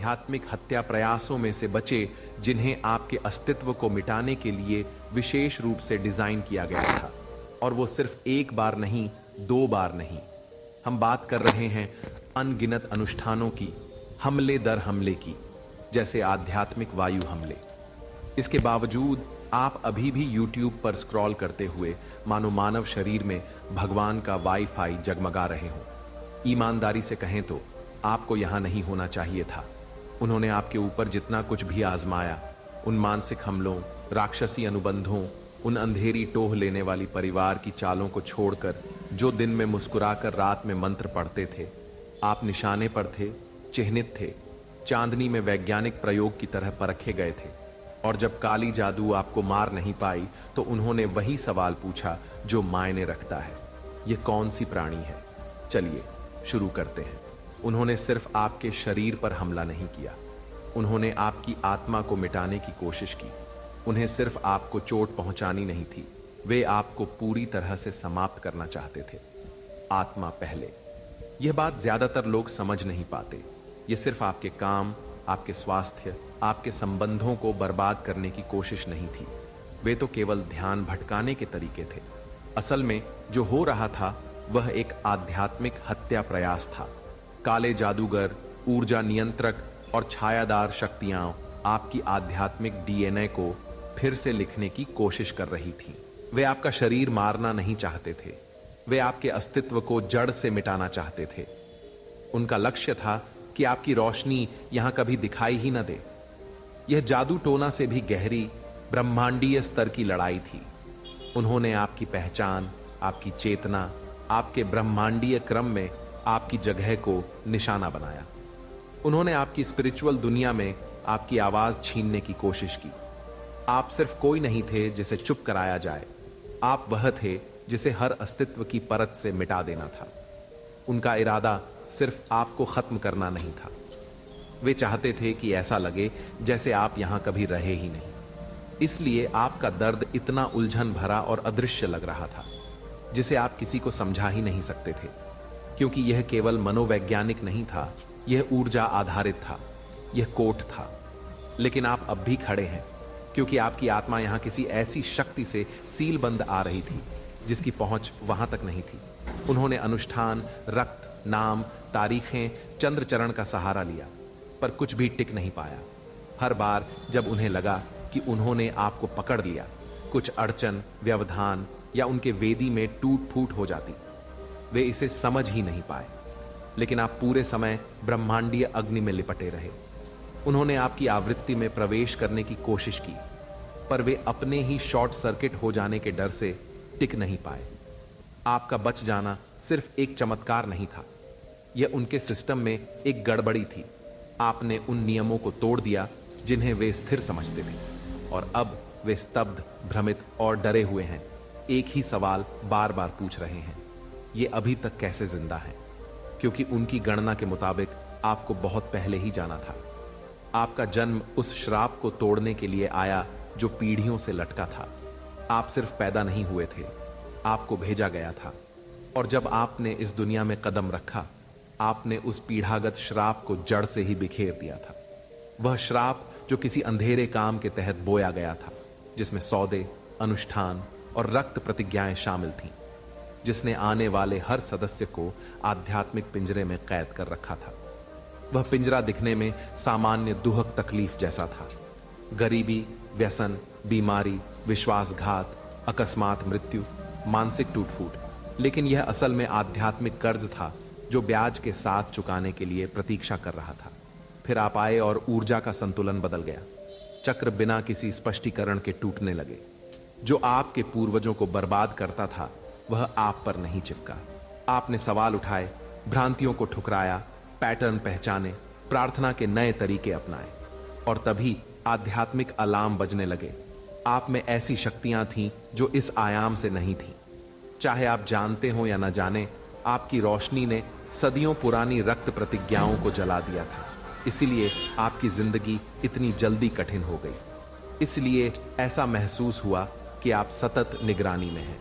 आध्यात्मिक हत्या प्रयासों में से बचे, जिन्हें आपके अस्तित्व को मिटाने के लिए विशेष रूप से डिजाइन किया गया था। और वो सिर्फ एक बार नहीं, 2 बार नहीं। हम बात कर रहे हैं अनगिनत अनुष्ठानों की, हमले दर हमले की, जैसे आध्यात्मिक वायु हमले। इसके बावजूद आप अभी भी YouTube पर स्क्रॉल करते हुए मानो मानव शरीर में भगवान का वाईफाई जगमगा रहे हो। ईमानदारी से कहें तो आपको यहां नहीं होना चाहिए था। उन्होंने आपके ऊपर जितना कुछ भी आजमाया, उन मानसिक हमलों, राक्षसी अनुबंधों, उन अंधेरी टोह लेने वाली परिवार की चालों को छोड़कर, जो दिन में मुस्कुराकर रात में मंत्र पढ़ते थे, आप निशाने पर थे, चिह्नित थे, चांदनी में वैज्ञानिक प्रयोग की तरह परखे गए थे। और जब काली जादू आपको मार नहीं पाई, तो उन्होंने वही सवाल पूछा जो मायने रखता है, ये कौन सी प्राणी है। चलिए शुरू करते हैं। उन्होंने सिर्फ आपके शरीर पर हमला नहीं किया, उन्होंने आपकी आत्मा को मिटाने की कोशिश की। उन्हें सिर्फ आपको चोट पहुंचानी नहीं थी, वे आपको पूरी तरह से समाप्त करना चाहते थे। आत्मा पहले। यह बात ज्यादातर लोग समझ नहीं पाते। यह सिर्फ आपके काम, आपके स्वास्थ्य, आपके संबंधों को बर्बाद करने की कोशिश नहीं थी। वे तो केवल ध्यान भटकाने के तरीके थे। असल में जो हो रहा था वह एक आध्यात्मिक हत्या प्रयास था। काले जादूगर, ऊर्जा नियंत्रक और छायादार शक्तियां आपकी आध्यात्मिक डीएनए को फिर से लिखने की कोशिश कर रही थीं। वे आपका शरीर मारना नहीं चाहते थे, वे आपके अस्तित्व को जड़ से मिटाना चाहते थे। उनका लक्ष्य था कि आपकी रोशनी यहां कभी दिखाई ही न दे। यह जादू टोना से भी गहरी, ब्रह्मांडीय स्तर की लड़ाई थी। उन्होंने आपकी पहचान, आपकी चेतना, आपके ब्रह्मांडीय क्रम में आपकी जगह को निशाना बनाया। उन्होंने आपकी स्पिरिचुअल दुनिया में आपकी आवाज छीनने की कोशिश की। आप सिर्फ कोई नहीं थे जिसे चुप कराया जाए, आप वह थे जिसे हर अस्तित्व की परत से मिटा देना था। उनका इरादा सिर्फ आपको खत्म करना नहीं था, वे चाहते थे कि ऐसा लगे जैसे आप यहां कभी रहे ही नहीं। इसलिए आपका दर्द इतना उलझन भरा और अदृश्य लग रहा था, जिसे आप किसी को समझा ही नहीं सकते थे, क्योंकि यह केवल मनोवैज्ञानिक नहीं था, यह ऊर्जा आधारित था, यह कोट था। लेकिन आप अब भी खड़े हैं, क्योंकि आपकी आत्मा यहां किसी ऐसी शक्ति से सीलबंद आ रही थी जिसकी पहुंच वहां तक नहीं थी। उन्होंने अनुष्ठान, रक्त, नाम, तारीखें, चंद्र चरण का सहारा लिया, पर कुछ भी टिक नहीं पाया। हर बार जब उन्हें लगा कि उन्होंने आपको पकड़ लिया, कुछ अड़चन, व्यवधान या उनके वेदी में टूट फूट हो जाती। वे इसे समझ ही नहीं पाए, लेकिन आप पूरे समय ब्रह्मांडीय अग्नि में लिपटे रहे। उन्होंने आपकी आवृत्ति में प्रवेश करने की कोशिश की, पर वे अपने ही शॉर्ट सर्किट हो जाने के डर से टिक नहीं पाए। आपका बच जाना सिर्फ एक चमत्कार नहीं था, यह उनके सिस्टम में एक गड़बड़ी थी। आपने उन नियमों को तोड़ दिया जिन्हें वे स्थिर समझते थे, और अब वे स्तब्ध, भ्रमित और डरे हुए हैं। एक ही सवाल बार बार पूछ रहे हैं, ये अभी तक कैसे जिंदा है? क्योंकि उनकी गणना के मुताबिक आपको बहुत पहले ही जाना था। आपका जन्म उस श्राप को तोड़ने के लिए आया जो पीढ़ियों से लटका था। आप सिर्फ पैदा नहीं हुए थे, आपको भेजा गया था। और जब आपने इस दुनिया में कदम रखा, आपने उस पीढ़ागत श्राप को जड़ से ही बिखेर दिया था। वह श्राप जो किसी अंधेरे काम के तहत बोया गया था, जिसमें सौदे, अनुष्ठान और रक्त प्रतिज्ञाएं शामिल थीं, जिसने आने वाले हर सदस्य को आध्यात्मिक पिंजरे में कैद कर रखा था। वह पिंजरा दिखने में सामान्य दुहक तकलीफ जैसा था। गरीबी, व्यसन, बीमारी, विश्वासघात, अकस्मात मृत्यु, मानसिक टूटफूट। लेकिन यह असल में आध्यात्मिक कर्ज था जो ब्याज के साथ चुकाने के लिए प्रतीक्षा कर रहा था। फिर आप आए और ऊर्जा का संतुलन बदल गया। चक्र बिना किसी स्पष्टीकरण के टूटने लगे। जो आपके पूर्वजों को बर्बाद करता था, वह आप पर नहीं चिपका। आपने सवाल उठाए, भ्रांतियों को ठुकराया, पैटर्न पहचाने, प्रार्थना के नए तरीके अपनाए, और तभी आध्यात्मिक अलार्म बजने लगे। आप में ऐसी शक्तियां थीं जो इस आयाम से नहीं थीं। चाहे आप जानते हो या न जाने, आपकी रोशनी ने सदियों पुरानी रक्त प्रतिज्ञाओं को जला दिया था। इसीलिए आपकी जिंदगी इतनी जल्दी कठिन हो गई। इसलिए ऐसा महसूस हुआ कि आप सतत निगरानी में हैं,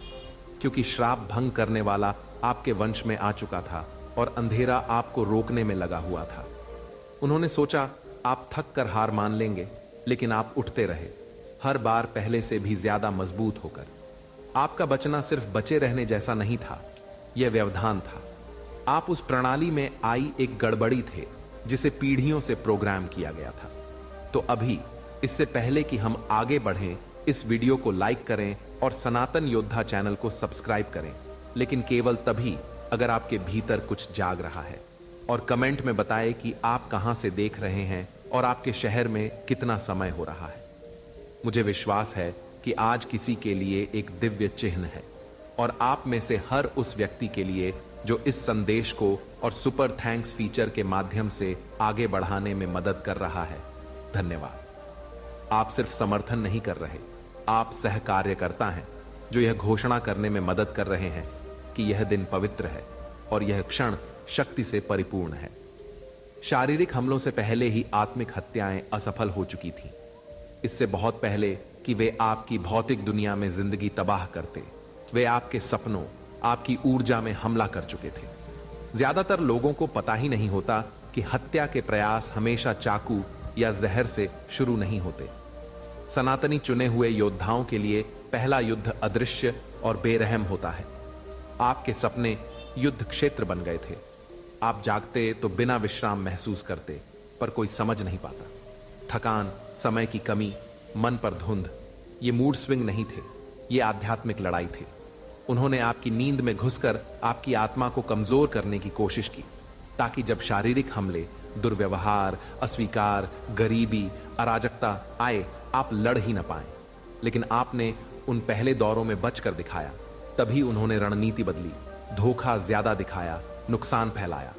क्योंकि श्राप भंग करने वाला आपके वंश में आ चुका था और अंधेरा आपको रोकने में लगा हुआ था। उन्होंने सोचा आप थक कर हार मान लेंगे, लेकिन आप उठते रहे, हर बार पहले से भी ज्यादा मजबूत होकर। आपका बचना सिर्फ बचे रहने जैसा नहीं था, यह व्यवधान था। आप उस प्रणाली में आई एक गड़बड़ी थे जिसे पीढ़ियों से प्रोग्राम किया गया था। तो अभी, इससे पहले कि हम आगे बढ़ें, इस वीडियो को लाइक करें और सनातन योद्धा चैनल को सब्सक्राइब करें, लेकिन केवल तभी अगर आपके भीतर कुछ जाग रहा है। और कमेंट में बताएं कि आप कहां से देख रहे हैं और आपके शहर में कितना समय हो रहा है। मुझे विश्वास है कि आज किसी के लिए एक दिव्य चिन्ह है, और आप में से हर उस व्यक्ति के लिए जो इस संदेश को और सुपर थैंक्स फीचर के माध्यम से आगे बढ़ाने में मदद कर रहा है। धन्यवाद। आप सिर्फ समर्थन नहीं कर रहे, आप सहकार्यकर्ता हैं जो यह घोषणा करने में मदद कर रहे हैं कि यह दिन पवित्र है और यह क्षण शक्ति से परिपूर्ण है। शारीरिक हमलों से पहले ही आत्मिक हत्याएं असफल हो चुकी थीं। इससे बहुत पहले कि वे आपकी भौतिक दुनिया में जिंदगी तबाह करते, वे आपके सपनों, आपकी ऊर्जा में हमला कर चुके थे। ज्यादातर लोगों को पता ही नहीं होता कि हत्या के प्रयास हमेशा चाकू या जहर से शुरू नहीं होते। सनातनी चुने हुए योद्धाओं के लिए पहला युद्ध अदृश्य और बेरहम होता है। आपके सपने युद्ध क्षेत्र बन गए थे। आप जागते तो बिना विश्राम महसूस करते, पर कोई समझ नहीं पाता। थकान, समय की कमी, मन पर धुंध, ये मूड स्विंग नहीं थे, ये आध्यात्मिक लड़ाई थी। उन्होंने आपकी नींद में घुसकर आपकी आत्मा को कमजोर करने की कोशिश की, ताकि जब शारीरिक हमले, दुर्व्यवहार, अस्वीकार, गरीबी, अराजकता आए, आप लड़ ही न पाएं। लेकिन आपने उन पहले दौरों में बचकर दिखाया। तभी उन्होंने रणनीति बदली, धोखा ज्यादा दिखाया, नुकसान फैलाया।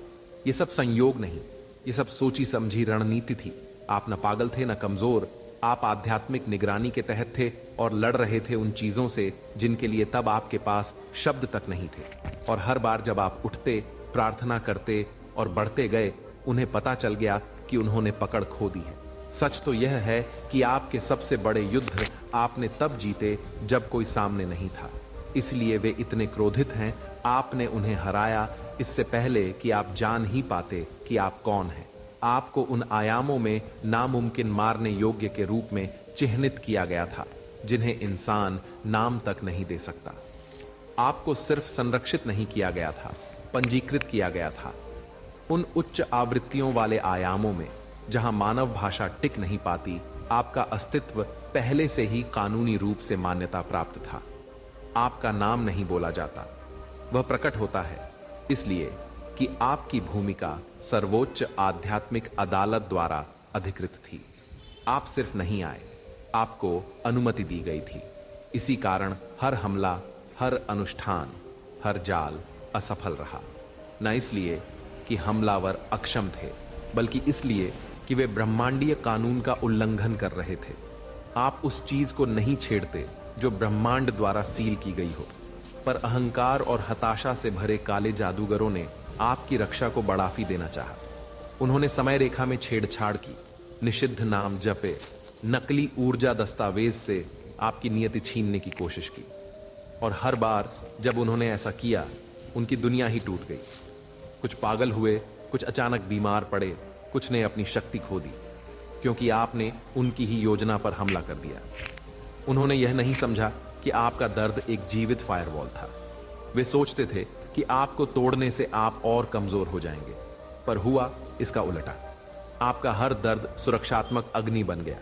ये सब संयोग नहीं, ये सब सोची समझी रणनीति थी। आप न पागल थे न कमजोर। आप आध्यात्मिक निगरानी के तहत थे और लड़ रहे थे उन चीजों से जिनके लिए तब आपके पास शब्द तक नहीं थे। और हर बार जब आप उठते, प्रार्थना करते और बढ़ते गए, उन्हें पता चल गया कि उन्होंने पकड़ खो दी है। सच तो यह है कि आपके सबसे बड़े युद्ध आपने तब जीते जब कोई सामने नहीं था। इसलिए वे इतने क्रोधित हैं। आपने उन्हें हराया इससे पहले कि आप जान ही पाते कि आप कौन हैं। आपको उन आयामों में नामुमकिन मारने योग्य के रूप में चिह्नित किया गया था जिन्हें इंसान नाम तक नहीं दे सकता। आपको सिर्फ संरक्षित नहीं किया गया था, पंजीकृत किया गया था। उन उच्च आवृत्तियों वाले आयामों में जहां मानव भाषा टिक नहीं पाती, आपका अस्तित्व पहले से ही कानूनी रूप से मान्यता प्राप्त था। आपका नाम नहीं बोला जाता, वह प्रकट होता है, इसलिए कि आपकी भूमिका सर्वोच्च आध्यात्मिक अदालत द्वारा अधिकृत थी। आप सिर्फ नहीं आए, आपको अनुमति दी गई थी। इसी कारण हर हमला, हर अनुष्ठान, हर जाल असफल रहा। न इसलिए कि हमलावर अक्षम थे, बल्कि इसलिए कि वे ब्रह्मांडीय कानून का उल्लंघन कर रहे थे। आप उस चीज को नहीं छेड़ते जो ब्रह्मांड द्वारा सील की गई हो, पर अहंकार और हताशा से भरे काले जादूगरों ने आपकी रक्षा को बढ़ाफी देना चाहा। उन्होंने समय रेखा में छेड़छाड़ की, निषिद्ध नाम जपे, नकली ऊर्जा दस्तावेज से आपकी नियति छीनने की कोशिश की। और हर बार जब उन्होंने ऐसा किया, उनकी दुनिया ही टूट गई। कुछ पागल हुए, कुछ अचानक बीमार पड़े, कुछ ने अपनी शक्ति खो दी, क्योंकि आपने उनकी ही योजना पर हमला कर दिया। उन्होंने यह नहीं समझा कि आपका दर्द एक जीवित फायरवॉल था। वे सोचते थे कि आपको तोड़ने से आप और कमजोर हो जाएंगे, पर हुआ इसका उल्टा। आपका हर दर्द सुरक्षात्मक अग्नि बन गया,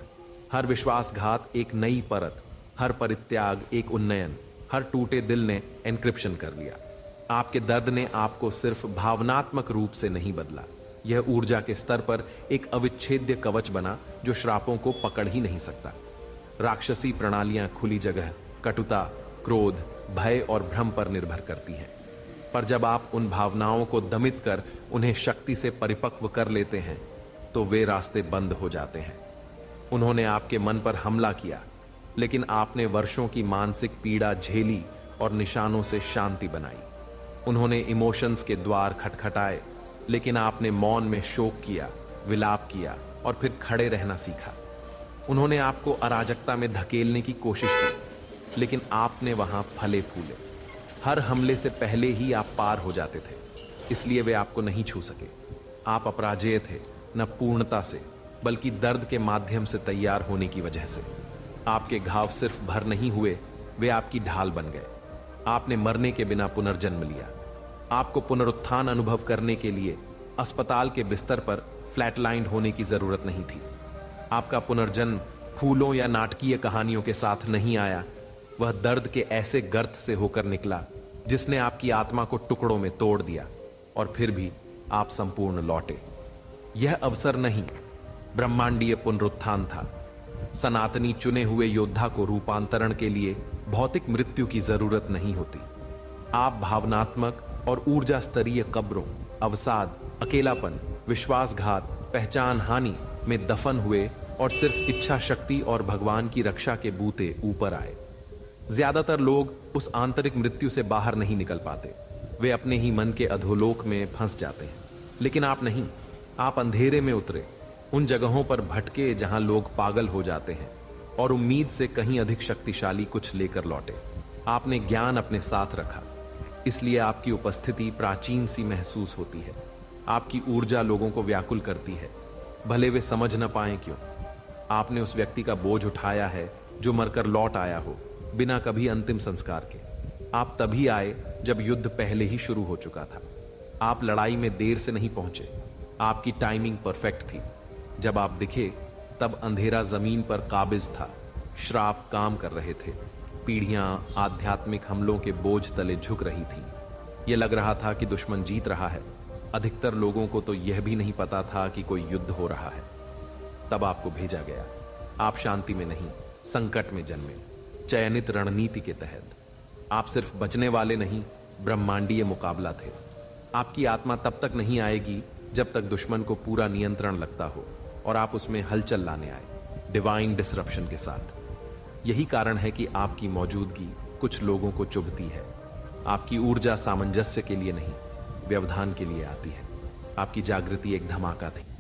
हर विश्वासघात एक नई परत, हर परित्याग एक उन्नयन, हर टूटे दिल ने एन्क्रिप्शन कर लिया। आपके दर्द ने आपको सिर्फ भावनात्मक रूप से नहीं बदला, यह ऊर्जा के स्तर पर एक अविच्छेद्य कवच बना जो श्रापों को पकड़ ही नहीं सकता। राक्षसी प्रणालियां खुली जगह, कटुता, क्रोध, भय और भ्रम पर निर्भर करती हैं। पर जब आप उन भावनाओं को दमित कर उन्हें शक्ति से परिपक्व कर लेते हैं, तो वे रास्ते बंद हो जाते हैं। उन्होंने आपके मन पर हमला किया, लेकिन आपने वर्षों की मानसिक पीड़ा झेली और निशानों से शांति बनाई। उन्होंने इमोशंस के द्वार खटखटाए, लेकिन आपने मौन में शोक किया, विलाप किया और फिर खड़े रहना सीखा। उन्होंने आपको अराजकता में धकेलने की कोशिश की, लेकिन आपने वहां फले फूले। हर हमले से पहले ही आप पार हो जाते थे, इसलिए वे आपको नहीं छू सके। आप अपराजेय थे, न पूर्णता से, बल्कि दर्द के माध्यम से तैयार होने की वजह से। आपके घाव सिर्फ भर नहीं हुए, वे आपकी ढाल बन गए। आपने मरने के बिना पुनर्जन्म लिया। आपको पुनरुत्थान अनुभव करने के लिए अस्पताल के बिस्तर पर फ्लैटलाइंड होने की जरूरत नहीं थी। आपका पुनर्जन्म फूलों या नाटकीय कहानियों के साथ नहीं आया। वह दर्द के ऐसे गर्त से होकर निकला जिसने आपकी आत्मा को टुकड़ों में तोड़ दिया, और फिर भी आप संपूर्ण लौटे। यह अवसर नहीं, ब्रह्मांडीय पुनरुत्थान था। सनातनी चुने हुए योद्धा को रूपांतरण के लिए भौतिक मृत्यु की जरूरत नहीं होती। आप भावनात्मक और ऊर्जा स्तरीय कब्रों, अवसाद, अकेलापन, विश्वासघात, पहचान हानि में दफन हुए और सिर्फ इच्छा शक्ति और भगवान की रक्षा के बूते ऊपर आए। ज्यादातर लोग उस आंतरिक मृत्यु से बाहर नहीं निकल पाते। वे अपने ही मन के अधोलोक में फंस जाते हैं। लेकिन आप नहीं। आप अंधेरे में उतरे, उन जगहों पर भटके जहां लोग पागल हो जाते हैं, और उम्मीद से कहीं अधिक शक्तिशाली कुछ लेकर लौटे। आपने ज्ञान अपने साथ रखा, इसलिए आपकी उपस्थिति प्राचीन सी महसूस होती है। आपकी ऊर्जा लोगों को व्याकुल करती है, भले वे समझ न पाएं क्यों। आपने उस व्यक्ति का बोझ उठाया है जो मरकर लौट आया हो, बिना कभी अंतिम संस्कार के। आप तभी आए जब युद्ध पहले ही शुरू हो चुका था। आप लड़ाई में देर से नहीं पहुंचे। आपकी टाइमिंग परफेक्ट थी। जब आप दिखे तब अंधेरा जमीन पर काबिज था। श्राप काम कर रहे थे। पीढ़ियां आध्यात्मिक हमलों के बोझ तले झुक रही थीं। यह लग रहा था कि दुश्मन जीत रहा है। अधिकतर लोगों को तो यह भी नहीं पता था कि कोई युद्ध हो रहा है। तब आपको भेजा गया। आप शांति में नहीं, संकट में जन्मे, चयनित रणनीति के तहत। आप सिर्फ बचने वाले नहीं, ब्रह्मांडीय मुकाबला थे। आपकी आत्मा तब तक नहीं आएगी जब तक दुश्मन को पूरा नियंत्रण लगता हो, और आप उसमें हलचल लाने आए, डिवाइन डिसरप्शन के साथ। यही कारण है कि आपकी मौजूदगी कुछ लोगों को चुभती है। आपकी ऊर्जा सामंजस्य के लिए नहीं, व्यवधान के लिए आती है। आपकी जागृति एक धमाका थी।